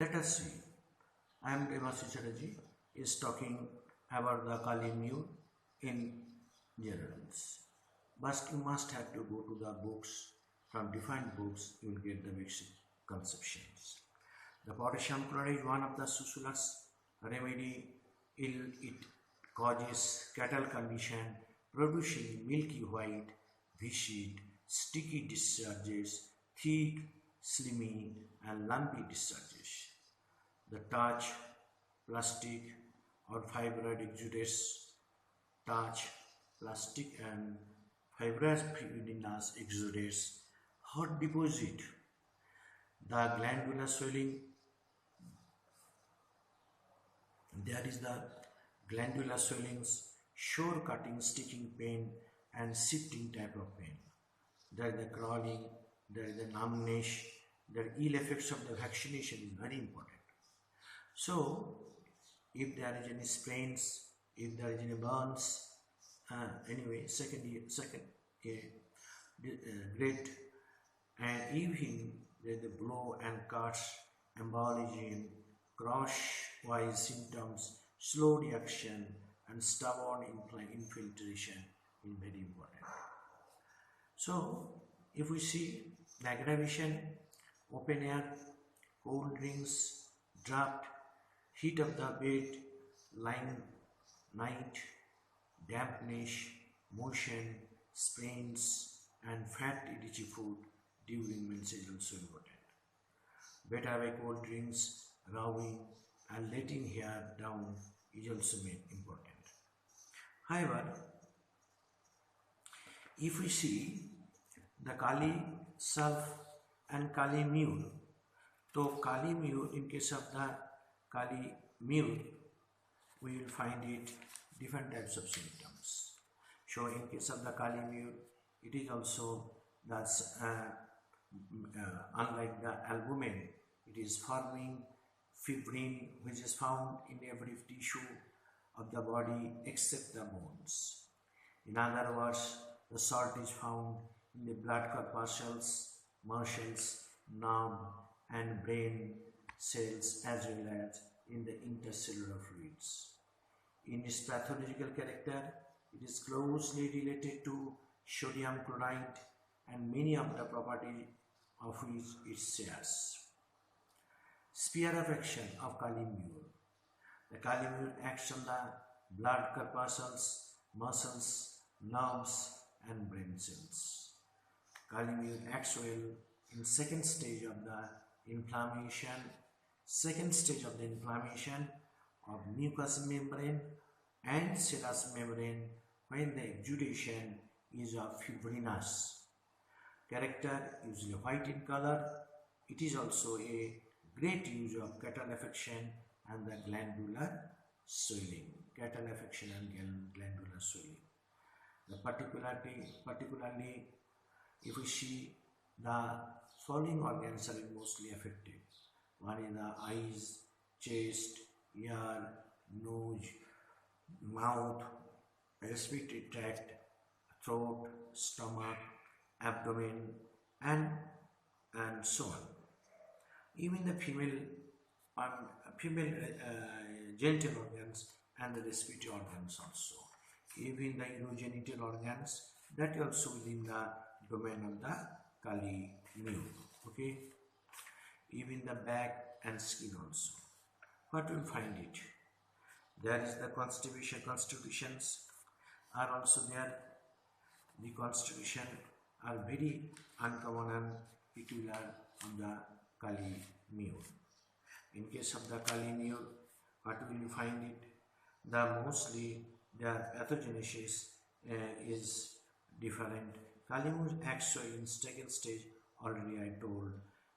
Let us see. I am Dr. Chatterjee is talking about the Kali Mule in generals. But you must have to go to the books. From different books, you will get the basic conceptions. The potassium chloride is one of the susulous remedy. It causes cattle condition, producing milky white, viscid, sticky discharges, thick, slimy, and lumpy discharges. The touch, plastic, or fibroid exudates, touch, plastic, and fibrous fibrinous exudates, hot deposit, the glandular swelling. There is the glandular swellings, sore cutting, sticking pain, and shifting type of pain. There is the crawling, there is the numbness, the ill effects of the vaccination is very important. So, if there is any sprains, if there is any burns, anyway, second grade, and even there is the blow and cuts, embolism, crosswise symptoms, slow reaction, and stubborn infiltration is very important. So, if we see the aggravation, open air, cold drinks, draft, heat of the bed, lying night, dampness, motion, sprains, and fat itchy food during menses is also important. Better by cold drinks, rowing, and letting hair down is also important. However, if we see the Kali Sulph and Kali Mule, so Kali Mule, in case of the Kali Mule, we will find it different types of symptoms. So in case of the Kali Mule, it is also that's unlike the albumin, it is forming fibrin, which is found in every tissue of the body except the bones. In other words, the salt is found in the blood corpuscles, muscles, nerve, and brain cells, as well as in the intercellular fluids. In its pathological character, it is closely related to sodium chloride and many of the properties of which it shares. Sphere of action of Kali Mule. The Kali Mule acts on the blood corpuscles, muscles, nerves, and brain cells. Kali Mule acts well in second stage of the inflammation. Second stage of the inflammation of mucous membrane and serous membrane when the exudation is of fibrinous character, usually white in color. It is also a great use of cattle affection and the glandular swelling. Cattle affection and glandular swelling. The particularly if we see the following organs are mostly affected. One is the eyes, chest, ear, nose, mouth, respiratory tract, throat, stomach, abdomen, and so on. Even the female genital organs and the respiratory organs also. Even the urogenital organs, that also within the domain of the Kali Mule. Okay. Even the back and skin also. What will find it? There is the constitutions are also there. The constitution are very uncommon and peculiar on the Kali Mule. In case of the Kali Mule, what will you find it? The mostly the pathogenesis is different. Kali Mule acts in second stage, already I told,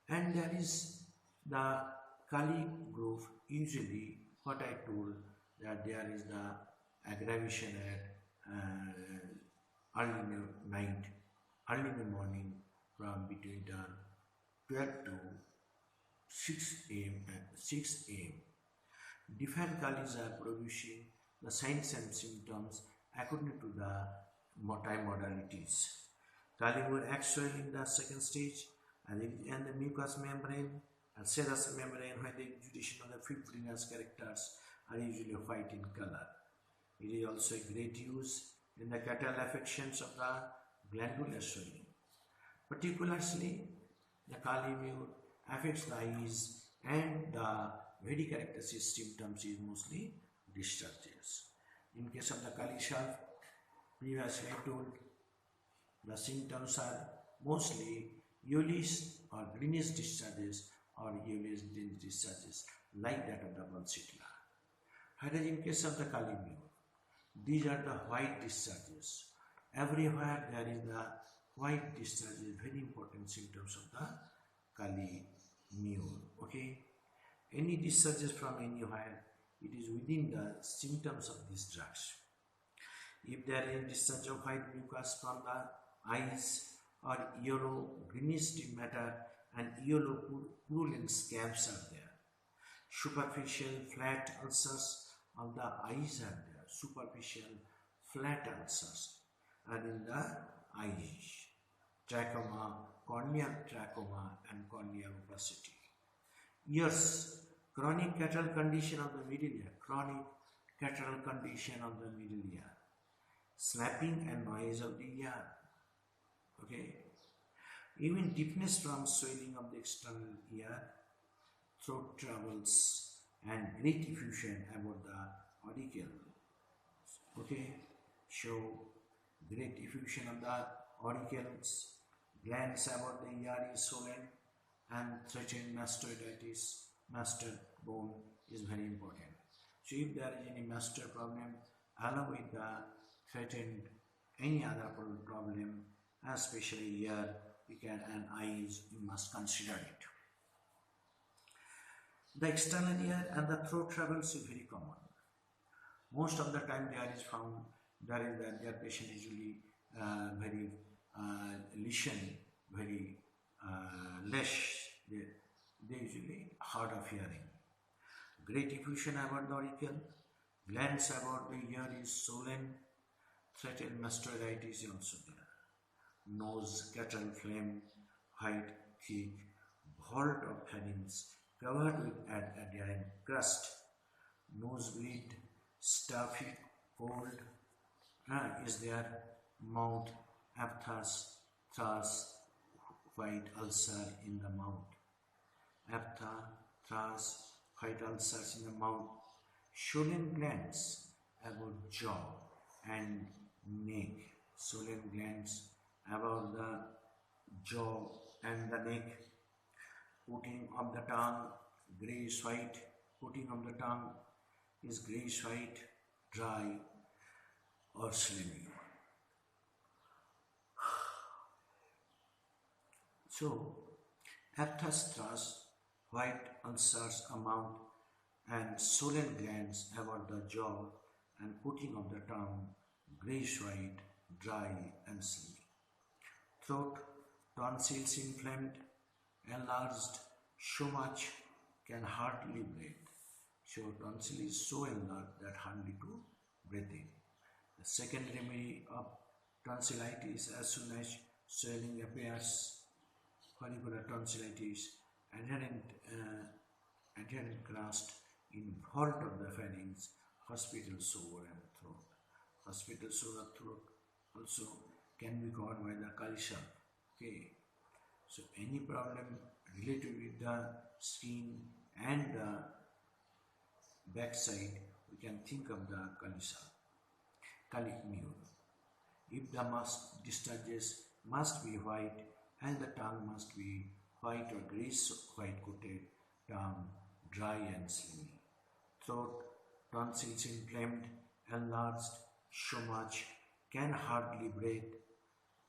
and there is the Kali group. Usually, what I told that there is the aggravation at early night, early in the morning, from between 12 to 6 a.m. Different Kalis are producing the signs and symptoms according to the time modalities. Kali Mule acts well in the second stage and the mucous membrane and serous membrane, when the exudation of the fibrinous characters are usually white in color. It is also a great use in the cattle affections of the glandular swelling. Particularly, the kali mule affects the eyes, and the very characteristic symptoms is mostly discharges. In case of the kali sharp, previously I told, the symptoms are mostly yellowish or greenish discharges or yellowish green discharges, like that of the Balsitla. Whereas in case of the kali mule, these are the white discharges. Everywhere there is the white discharges, very important symptoms of the kali mule. Okay, any discharges from anywhere, it is within the symptoms of these drugs. If there is discharge of white mucus from the eyes, or yellow greenish matter and yellow purulent scabs are there. Superficial flat ulcers of the eyes are there. Superficial flat ulcers are in the eyes. Trachoma, corneal trachoma and corneal opacity. Ears, chronic cataract condition of the middle ear. Chronic cataract condition of the middle ear. Snapping and noise of the ear. Okay. Even deafness from swelling of the external ear, throat troubles, and great effusion about the auricle. Okay. Show great effusion of the auricles. Glands about the ear is swollen and threatened mastoiditis. Mastoid bone is very important. So if there is any mastoid problem, along with the threatened any other problem, especially ear, and eyes, you must consider it. The external ear and the throat troubles is very common. Most of the time there is found, their patient is usually very lesion, very less, they usually hard of hearing. Great effusion about the auricle, glands about the ear is swollen, threatened mastoiditis is also there. Nose, cattle flame, white, thick, vault of pharynx covered with adherent crust. Nosebleed, stuffy, cold is there. Mouth, aphthous, thrush, white ulcer in the mouth. Aphthous, thrush, white ulcers in the mouth. Swollen glands about jaw and neck. Swollen glands about the jaw and the neck. Coating of the tongue, greyish white. Coating of the tongue is greyish white, dry or slimy. So, aphthous thrush, white ulcers amount, and swollen glands about the jaw and coating of the tongue, greyish white, dry and slimy. Throat, tonsils inflamed, enlarged, so much can hardly breathe. So tonsil is so enlarged that hardly to breathe in. The second remedy of tonsillitis, as soon as swelling appears, follicular tonsillitis, adherent crust in vault of the pharynx, hospital sore and throat. Hospital sore and throat also can be caused by the kali sharp. Okay. So any problem related with the skin and the backside, we can think of the kali sharp, kali mule. If the discharges must be white and the tongue must be white or greyish white coated, tongue dry and slimy. Throat, tonsils inflamed, enlarged, so much can hardly breathe.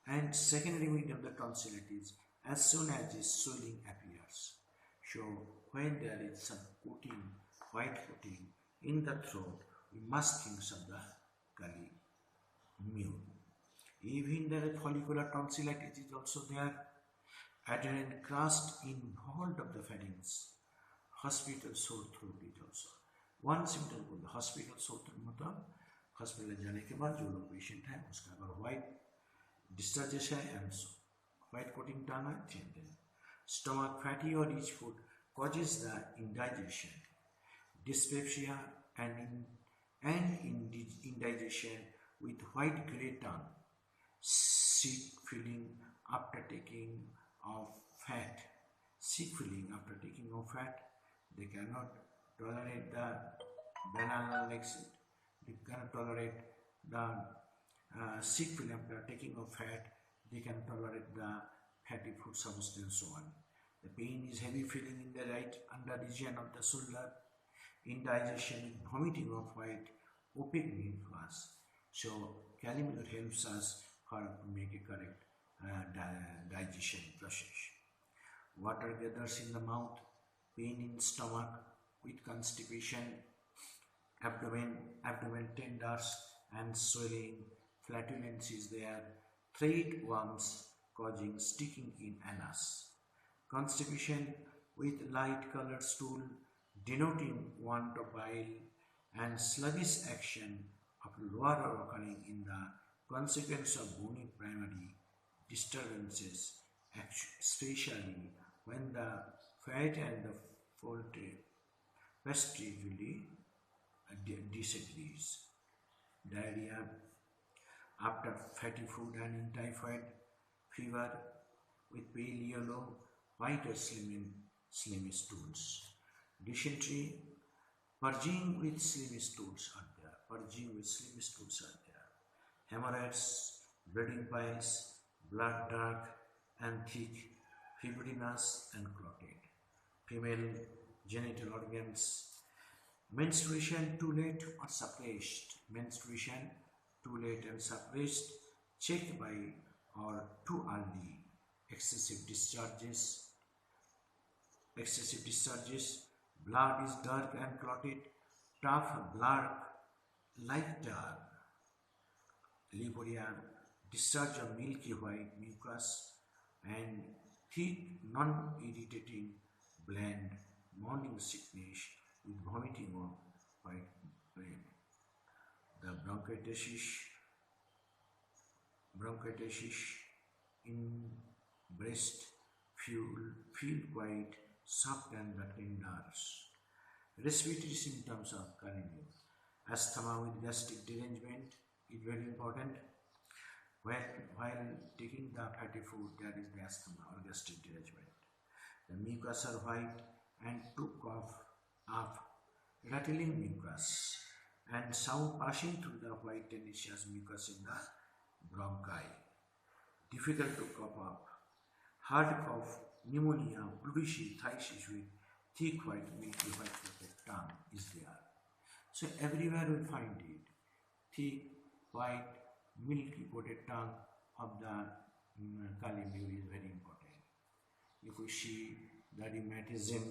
And second remedy of the tonsillitis, as soon as this swelling appears. So when there is some coating, white coating in the throat, we must think of the kali mule. Even the follicular tonsillitis is also there. Adherent crust in vault of the pharynx. Hospital sore throat is also. One symptom को hospital sore throat मतलब hospital जाने के बाद जो लोग patient है उसका अगर white discharges है and so white coating tongue है stomach fatty or rich food causes the indigestion, dyspepsia, and indigestion with white grey tongue, sick feeling after taking of fat. Sick feeling after taking of fat. They cannot tolerate the banana exit. They cannot tolerate the sick feeling after taking of fat. They can tolerate the fatty food substance and so on. The pain is heavy feeling in the right under region of the shoulder. Indigestion, vomiting of white opaque mucus. So calamine helps us to make a correct digestion process. Water gathers in the mouth, pain in stomach with constipation, abdomen tenders and swelling, flatulence is there, thread worms causing sticking in anus. Constipation with light colored stool denoting want of bile and sluggish action of lower occurring in the consequence of bony primary disturbances, especially when the fat and the posteriorly disagrees. Diarrhea after fatty food and in typhoid fever with pale yellow, white or slimy stools. Dysentery, purging with slimy stools are there. Hemorrhoids, bleeding piles, blood dark and thick, fibrinous and clotted. Female genital organs. Menstruation too late or suppressed. Menstruation too late and suppressed, checked by or too early. Excessive discharges. Blood is dark and clotted, tough blood like tar. Liporia, discharge of milky white mucus and thick, non-irritating, bland, morning sickness with vomiting of white brain. The bronchitis in breast feel quite soft and the tenders. Respiratory symptoms are occurring. Asthma with gastric derangement is very important. While taking the fatty food, there is the asthma or gastric derangement. The mucus are white and to cough up, rattling mucus and sound passing through the white tenacious mucus in the bronchi. Difficult to cough up. Hard cough, pneumonia, pleurisy, thysis with thick white, milky white coated tongue is there. So everywhere we find it. Thick, white, milky coated tongue of the calamine is very important. If we see the rheumatism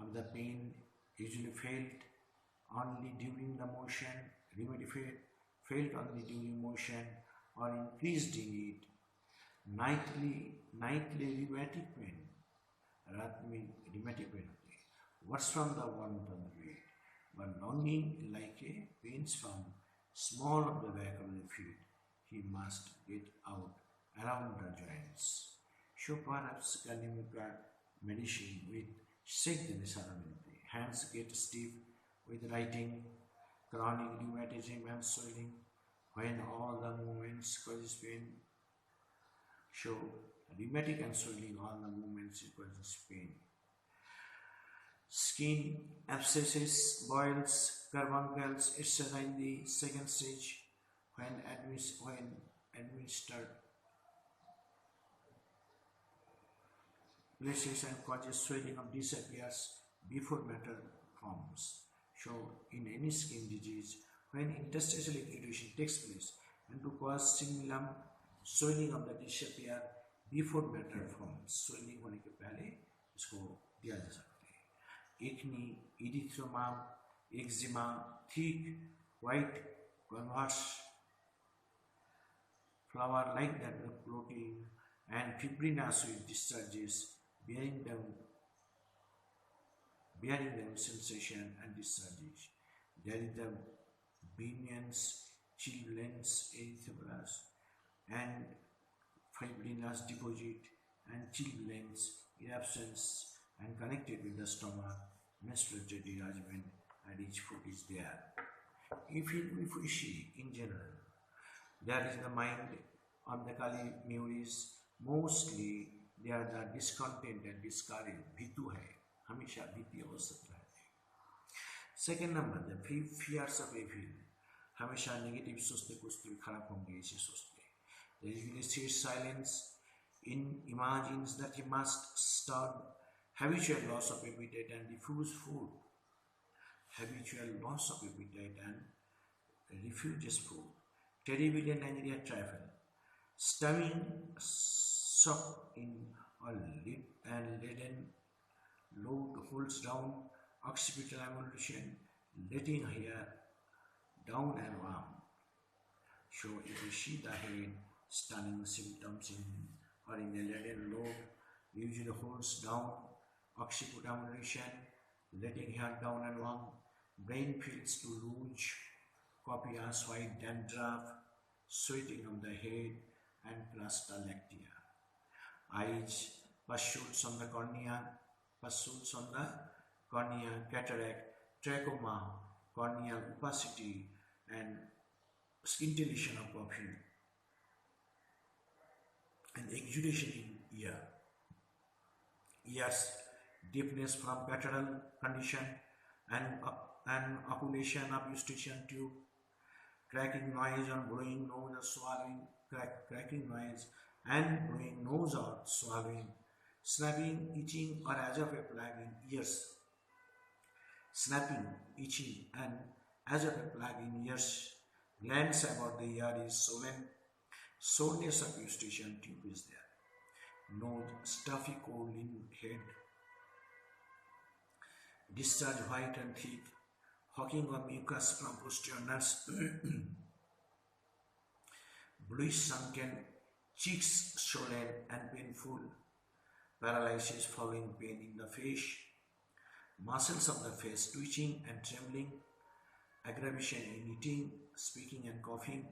of the pain usually felt only during the motion, felt only during motion or increased in it. Nightly rheumatic pain, worse from the warmth of the weight, but longing like a pains from small of the back of the feet, he must get out around the joints. So perhaps Kalimuka medicine with shake the saramenti. Hands get stiff with writing, chronic rheumatism and swelling, when all the movements causes pain. So rheumatic and swelling, all the movements causes pain. Skin abscesses, boils, carbuncles, etc. in the second stage when administered places and causes swelling of disappears before matter forms. So in any skin disease, when interstitial irritation takes place and to cause simulum, swelling of the disappear before matter forms. Swelling होने के पहले इसको दिया जा सकता है. Acne, erythema, eczema, thick, white, converse, flower like that of protein and fibrinous with discharges, bearing them sensation and discharges. There is the bunions, chilblains, erythemas, and fibrinous deposit and chilblains, eruptions and connected with the stomach, menstruatory detachment and each foot is there. If we see in general, there is the mind on the Kali Muris, mostly they are the discontent and discouraged, भीतु है, हमेशा भीति अवस्था रहते हैं. Second number, the fears of evil, हमेशा negative सोचते कुछ तो खराब होंगे ऐसे सोचते. The usually sits silence, imagines that he must starve, habitual loss of appetite and refuse food, habitual loss of appetite and refuses food, terrible and angry at travel, stomach shock in a lid and leaden load holds down, occipital emulsion, letting hair down and warm. So if you see the head, stunning symptoms in or in a leaden load, usually holds down, occipital emulsion, letting hair down and warm, brain feels to loose, copious white dandruff, sweating on the head and cluster lactea. Eyes, pursuits on the cornea, cataract, trachoma, corneal opacity and scintillation of perfume and exudation in ear. Ears, deafness from guttural condition and oculation of eustachian tube, cracking noise or blowing nose or swallowing, cracking noise and blowing nose or swallowing, snapping, itching or as of a plague in ears, snapping, itching and as of a plague in ears, glands about the ear is swollen, soreness of eustachian tube is there, nose, stuffy cold in head, discharge white and thick, hawking of mucus from posterior nerves, bluish sunken, cheeks swollen and painful, paralysis following pain in the face, muscles of the face twitching and trembling, aggravation in eating, speaking and coughing,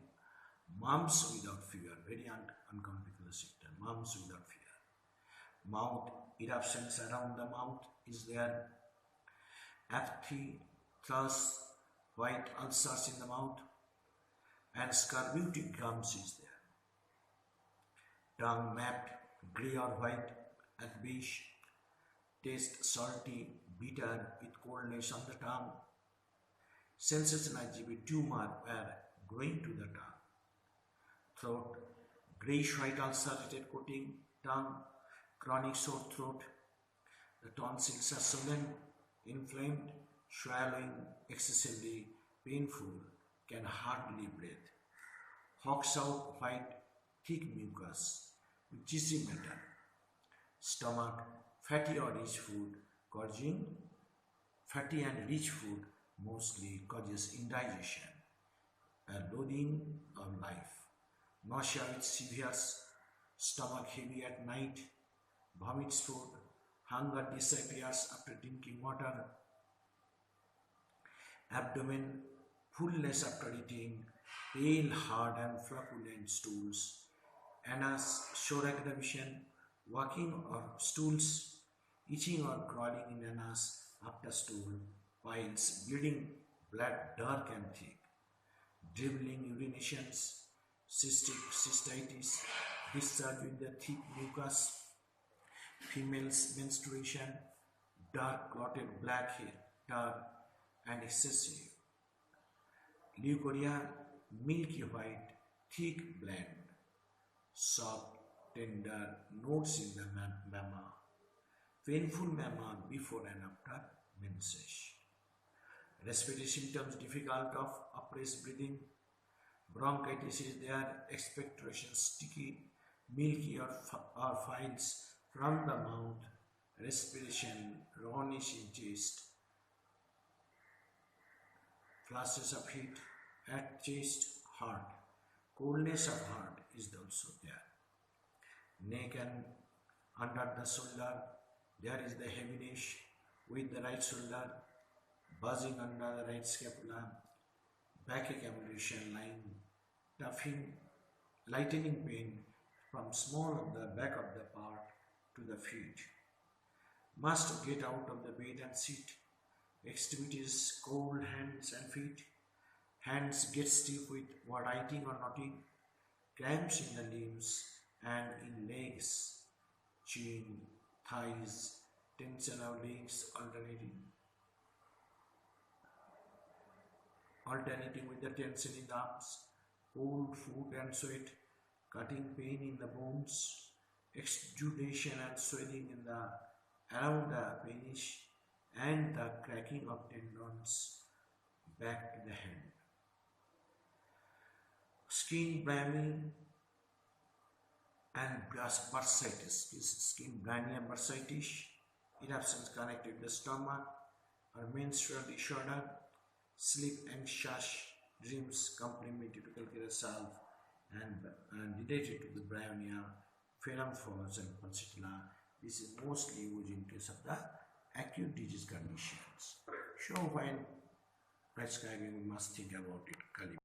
mumps without fear, very uncomfortable symptom, mumps without fear, mouth, eruptions around the mouth is there, apathy, thirst, white ulcers in the mouth, and scorbutic gums is there. Tongue mapped, grey or white at base, taste salty, bitter with coldness on the tongue, sensation as if a tumor were growing to the tongue. Throat, greyish white ulcerated coating, tongue, chronic sore throat, the tonsils are swollen, inflamed, swallowing excessively, painful, can hardly breathe. Hawks out white, thick mucus, with juicy matter. Stomach, fatty or rich food, causing fatty and rich food mostly causes indigestion, a loathing of life. Nausea with severe, stomach heavy at night, vomits food, hunger disappears after drinking water, abdomen, fullness after eating, pale, hard and flocculent stools, anus, sore aggravation, walking or stools, itching or crawling in anus after stool, piles, bleeding, blood dark and thick, dribbling urinations, cystitis, discharge with the thick mucus, female's menstruation, dark clotted black hair, dark and excessive. Leukorrhea, milky white, thick blend, soft, tender, nodes in the mamma, painful mamma before and after menses. Respiratory symptoms difficult of oppressed breathing, bronchitis is there, expectoration sticky, milky or files from the mouth, respiration, rawness in chest, flashes of heat at chest, heart, coldness of heart is also there. Neck and under the shoulder, there is the heaviness with the right shoulder, buzzing under the right scapula, backache emulsion line, toughing, lightening pain from small of the back of the part to the feet. Must get out of the bed and sit. Extremities, cold hands and feet. Hands get stiff with writing or knotting. Cramps in the limbs and in legs. Chin, thighs, tension of legs alternating with the tension in the arms, cold foot and sweat, cutting pain in the bones, exudation and swelling in the around the penis, and the cracking of tendons back to the hand. Skin briny and bursitis is skin briny and bursitis, eruptions connected to the stomach or menstrual disorder, sleep anxious dreams complementary to calculus self and related to the bryonia, phenom falls and falsitula. This is mostly used in case of the acute disease conditions. So when prescribing, we must think about it.